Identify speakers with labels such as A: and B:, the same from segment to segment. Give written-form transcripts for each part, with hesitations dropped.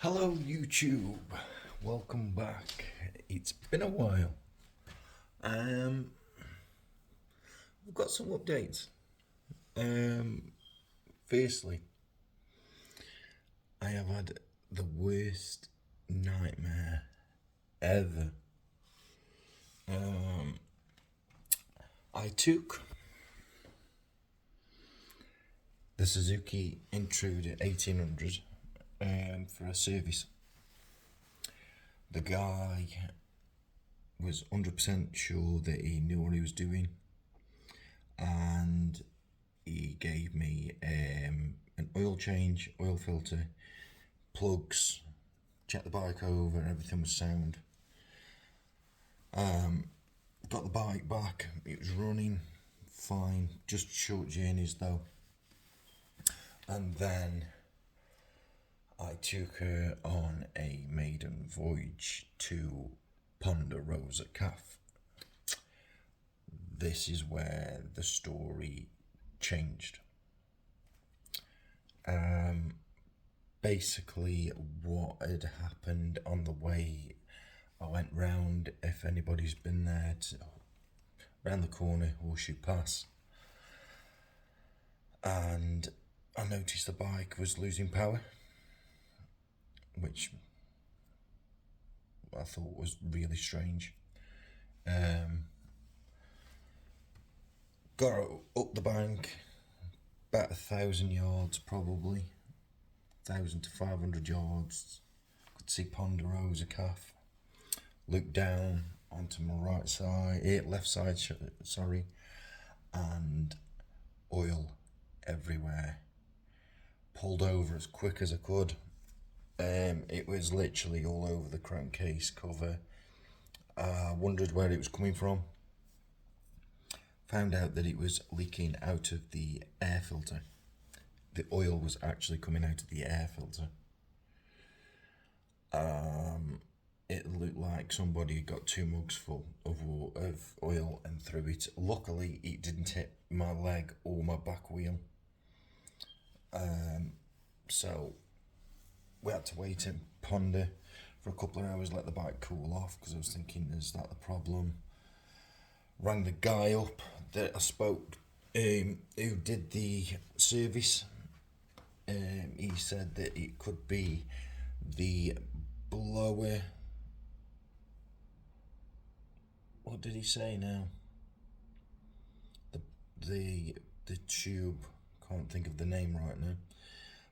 A: Hello YouTube, welcome back. It's been a while. We've got some updates. Firstly, I have had the worst nightmare ever. I took the Suzuki Intruder 1800 for a service. The guy was 100% sure that he knew what he was doing, and he gave me an oil change, oil filter, plugs, checked the bike over, everything was sound. Got the bike back, it was running fine, just short journeys though. And then I took her on a maiden voyage to Ponderosa Calf. This is where the story changed. Basically, what had happened on the way, I went round, if anybody's been there, round the corner, Horseshoe Pass, and I noticed the bike was losing power, which I thought was really strange. Got up the bank, about 1,000 yards probably, 1,000 to 500 yards. Could see Ponderosa Calf. Looked down onto my left side, and oil everywhere. Pulled over as quick as I could. It was literally all over the crankcase cover. Wondered where it was coming from. Found out that it was leaking out of the air filter. The oil was actually coming out of the air filter. It looked like somebody had got 2 mugs full of oil and threw it. Luckily, it didn't hit my leg or my back wheel. So we had to wait and ponder for a couple of hours, let the bike cool off, because I was thinking, is that the problem? Rang the guy up that I spoke, who did the service. He said that it could be the blower. What did he say now? The tube. Can't think of the name right now.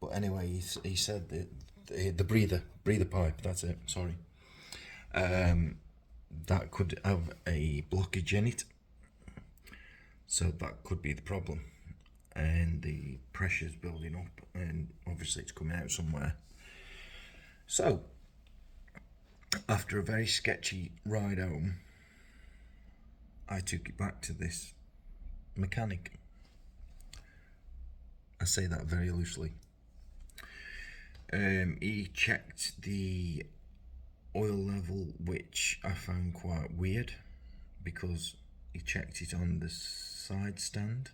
A: But anyway, he said that the breather pipe. That's it. Sorry. That could have a blockage in it. So that could be the problem, and the pressure's building up, and obviously it's coming out somewhere. So after a very sketchy ride home, I took it back to this mechanic. I say that very loosely. He checked the oil level, which I found quite weird, because he checked it on the side stand.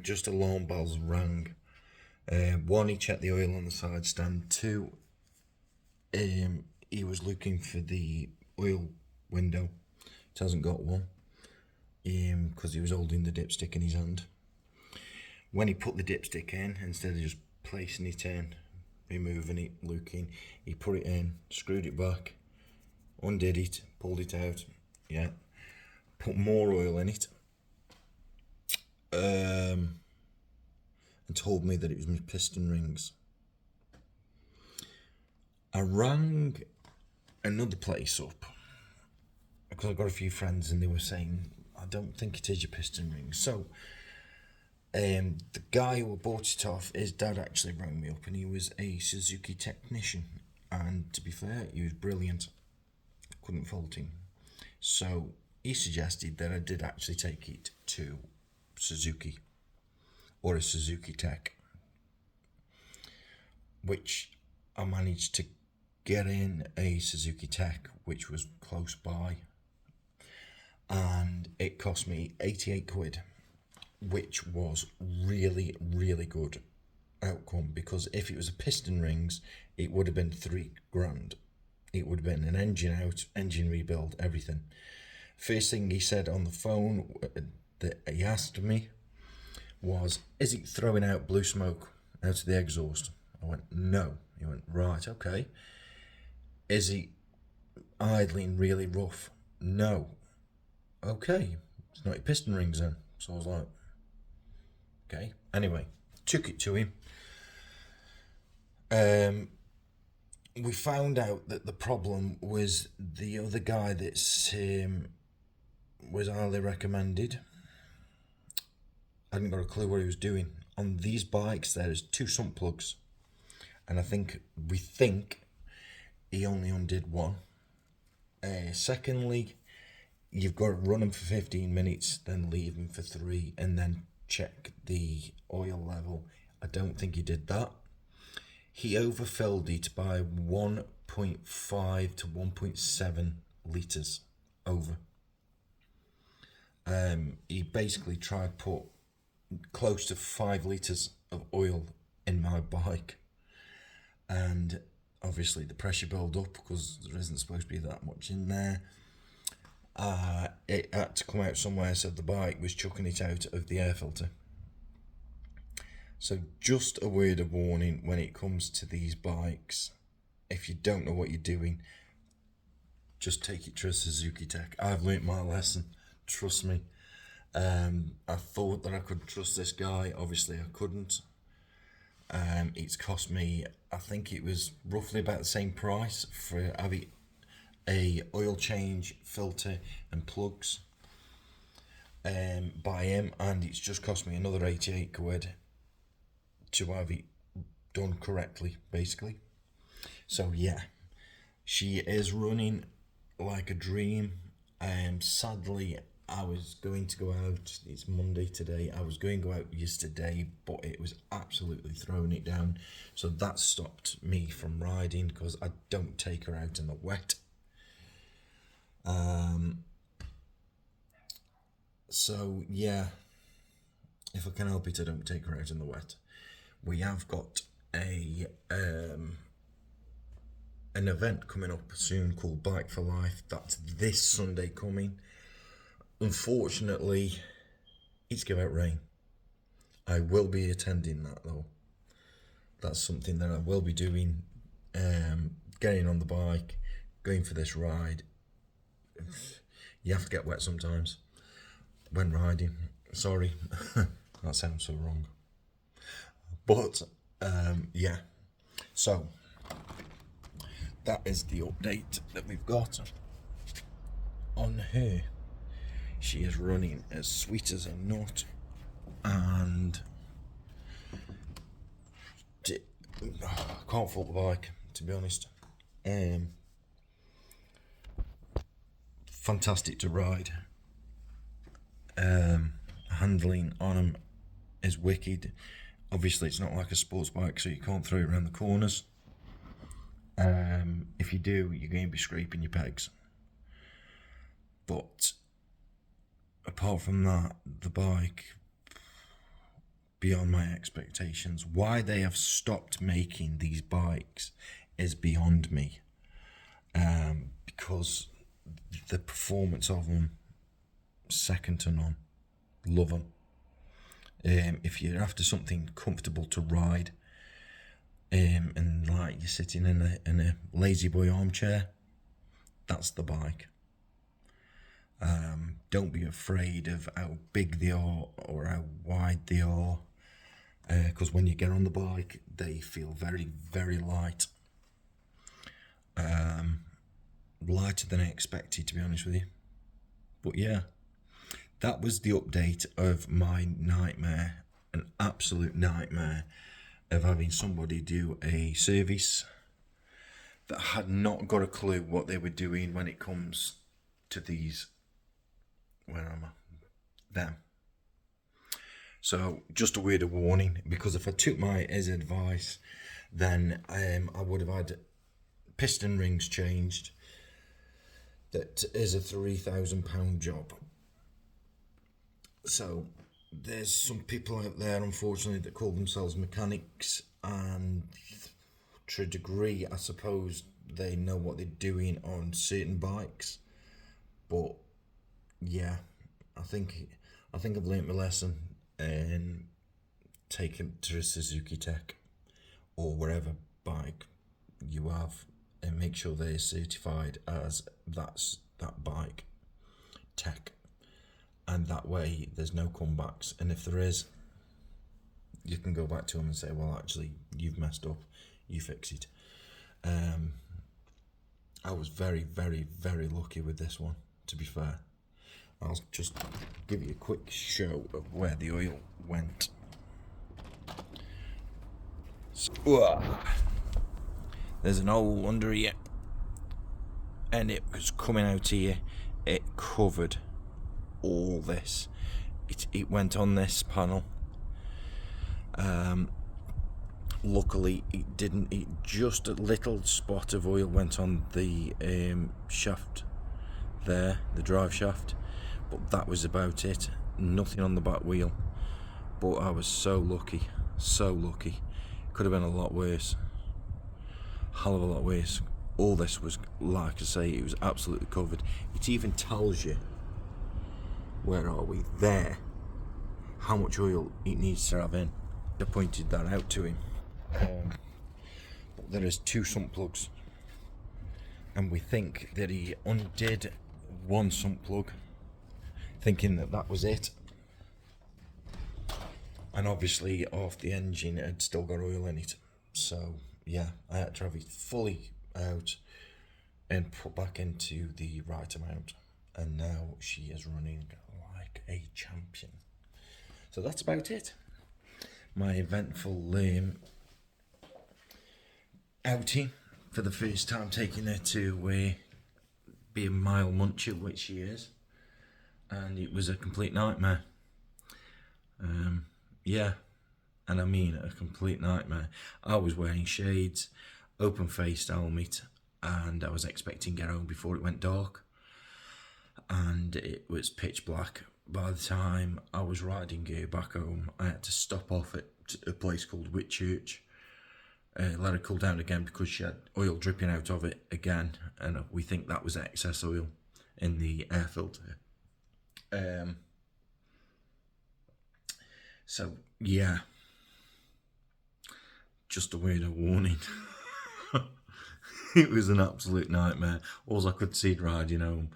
A: Just alarm bells rang. One, he checked the oil on the side stand. Two, he was looking for the oil window. It hasn't got one, because he was holding the dipstick in his hand. When he put the dipstick in, instead of just placing it in, removing it, looking, he put it in, screwed it back, undid it, pulled it out, put more oil in it, and told me that it was my piston rings. I rang another place up, because I've got a few friends, and they were saying, I don't think it is your piston rings. So the guy who bought it off, his dad actually rang me up, and he was a Suzuki technician, and to be fair, he was brilliant. Couldn't fault him. So he suggested that I did actually take it to Suzuki, or a Suzuki Tech, which I managed to get in a Suzuki Tech, which was close by, and it cost me 88 quid. which was really, really good outcome, because if it was a piston rings, it would have been £3,000. It would have been an engine out, engine rebuild, everything. First thing he said on the phone that he asked me was, is it throwing out blue smoke out of the exhaust? I went, no. He went, right, okay. Is he idling really rough? No. Okay, it's not your piston rings then. So I was like, okay. Anyway, took it to him. We found out that the problem was the other guy that's was highly recommended. I hadn't got a clue what he was doing. On these bikes, there's 2 sump plugs, and we think he only undid one. Secondly, you've got to run them for 15 minutes, then leave them for 3, and then check the oil level. I don't think he did that. He overfilled it by 1.5 to 1.7 litres over. He basically tried to put close to 5 litres of oil in my bike, and obviously the pressure build up because there isn't supposed to be that much in there. It had to come out somewhere, so the bike was chucking it out of the air filter. So just a word of warning when it comes to these bikes, if you don't know what you're doing, just take it to a Suzuki Tech. I've learnt my lesson, trust me. I thought that I could trust this guy, obviously I couldn't. It's cost me, I think it was roughly about the same price for having a oil change, filter and plugs by him, and it's just cost me another 88 quid to have it done correctly, basically. So yeah, she is running like a dream. Sadly, I was going to go out, it's Monday today, I was going to go out yesterday, but it was absolutely throwing it down, so that stopped me from riding, because I don't take her out in the wet. So yeah, if I can help it, I don't take her out in the wet. We have got an event coming up soon called Bike for Life. That's this Sunday coming. Unfortunately, it's going to rain. I will be attending that though. That's something that I will be doing, getting on the bike, going for this ride. You have to get wet sometimes when riding. Sorry, that sounds so wrong. But yeah, so that is the update that we've got on her. She is running as sweet as a nut, and I can't fault the bike, to be honest. Fantastic to ride. Handling on them is wicked. Obviously, it's not like a sports bike, so you can't throw it around the corners. If you do, you're going to be scraping your pegs. But apart from that, the bike, beyond my expectations. Why they have stopped making these bikes is beyond me. Because the performance of them, second to none. Love them. If you're after something comfortable to ride, and like you're sitting in a lazy boy armchair, that's the bike. Don't be afraid of how big they are or how wide they are, because when you get on the bike, they feel very, very light. Lighter than I expected, to be honest with you. But yeah, that was the update of my nightmare, an absolute nightmare of having somebody do a service that had not got a clue what they were doing when it comes to these, where am I? Them. So just a word of warning, because if I took his advice, then I would have had piston rings changed. That is a £3,000 job. So there's some people out there, unfortunately, that call themselves mechanics, and to a degree, I suppose they know what they're doing on certain bikes. But yeah, I think I've learnt my lesson and take it to a Suzuki Tech or wherever bike you have, and make sure they're certified as that bike tech, and that way there's no comebacks. And if there is, you can go back to them and say, well, actually, you've messed up, you fix it. I was very, very, very lucky with this one, to be fair. I'll just give you a quick show of where the oil went. So, there's an hole under here, and it was coming out here. It covered all this. It went on this panel. Luckily, it didn't. It just a little spot of oil went on the shaft there, the drive shaft, but that was about it. Nothing on the back wheel. But I was so lucky, so lucky. Could have been a lot worse. Hell of a lot worse. All this was, like I say, it was absolutely covered. It even tells you, where are we? There. How much oil it needs to have in. I pointed that out to him. But there is 2 sump plugs, and we think that he undid one sump plug, thinking that that was it. And obviously, off the engine, it had still got oil in it. So yeah, I had to have it fully out and put back into the right amount. And now she is running like a champion. So that's about it. My eventful outing for the first time, taking her to be a mile muncher, which she is. And it was a complete nightmare. Yeah, and I mean a complete nightmare. I was wearing shades, open-faced helmet, and I was expecting to get home before it went dark. And it was pitch black. By the time I was riding gear back home, I had to stop off at a place called Whitchurch, let her cool down again because she had oil dripping out of it again, and we think that was excess oil in the air filter. So yeah, just a word of warning. It was an absolute nightmare. All I could see riding home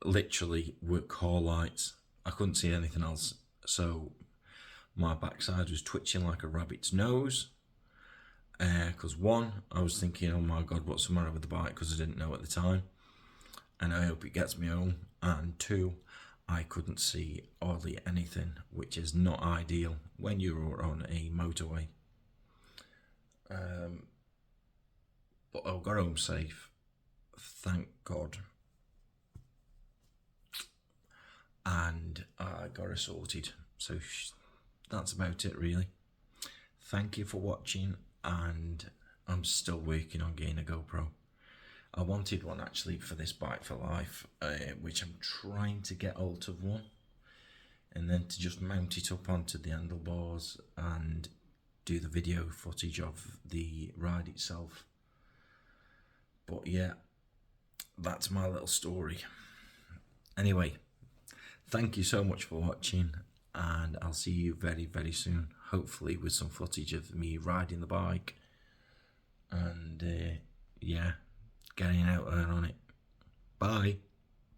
A: literally were car lights. I couldn't see anything else. So my backside was twitching like a rabbit's nose. Because one, I was thinking, oh my God, what's the matter with the bike? Because I didn't know at the time. And I hope it gets me home. And 2, I couldn't see hardly anything, which is not ideal when you're on a motorway. But I got home safe, thank God. And I got her sorted. So that's about it, really. Thank you for watching, and I'm still working on getting a GoPro. I wanted one actually for this Bike for Life, which I'm trying to get hold of one, and then to just mount it up onto the handlebars and do the video footage of the ride itself. But yeah, that's my little story. Anyway, thank you so much for watching, and I'll see you very, very soon, hopefully with some footage of me riding the bike and yeah, getting out there on it. Bye.